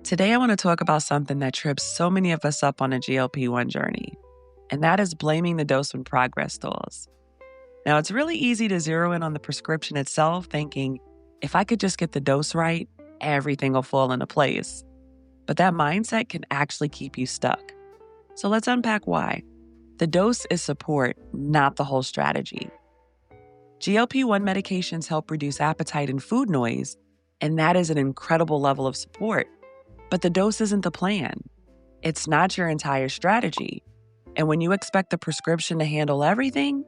Today, I want to talk about something that trips so many of us up on a GLP-1 journey, and that is blaming the dose when progress stalls. Now, it's really easy to zero in on the prescription itself, thinking, if I could just get the dose right, everything will fall into place. But that mindset can actually keep you stuck. So let's unpack why. The dose is support, not the whole strategy. GLP-1 medications help reduce appetite and food noise, and that is an incredible level of support. But the dose isn't the plan. It's not your entire strategy. And when you expect the prescription to handle everything,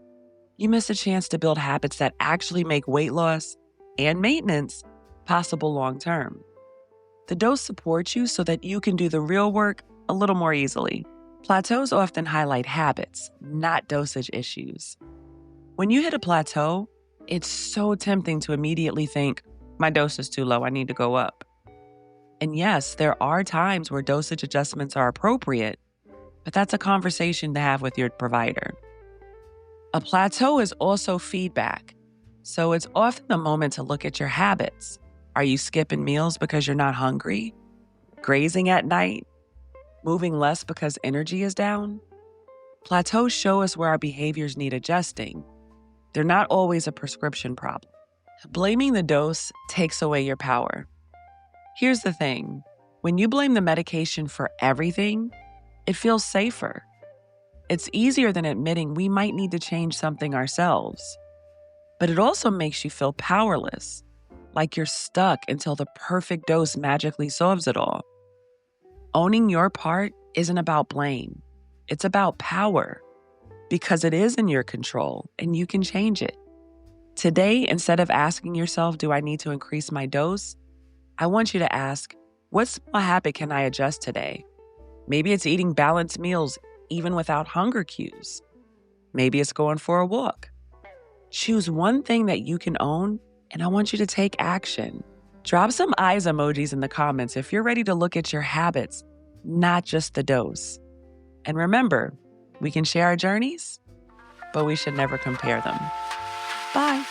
you miss a chance to build habits that actually make weight loss and maintenance possible long term. The dose supports you so that you can do the real work a little more easily. Plateaus often highlight habits, not dosage issues. When you hit a plateau, it's so tempting to immediately think, my dose is too low, I need to go up. And yes, there are times where dosage adjustments are appropriate, but that's a conversation to have with your provider. A plateau is also feedback, so it's often the moment to look at your habits. Are you skipping meals because you're not hungry? Grazing at night? Moving less because energy is down? Plateaus show us where our behaviors need adjusting. They're not always a prescription problem. Blaming the dose takes away your power. Here's the thing. When you blame the medication for everything, it feels safer. It's easier than admitting we might need to change something ourselves. But it also makes you feel powerless, like you're stuck until the perfect dose magically solves it all. Owning your part isn't about blame. It's about power, because it is in your control and you can change it. Today, instead of asking yourself, do I need to increase my dose? I want you to ask, what small habit can I adjust today? Maybe it's eating balanced meals even without hunger cues. Maybe it's going for a walk. Choose one thing that you can own, and I want you to take action. Drop some eyes emojis in the comments if you're ready to look at your habits, not just the dose. And remember, we can share our journeys, but we should never compare them. Bye.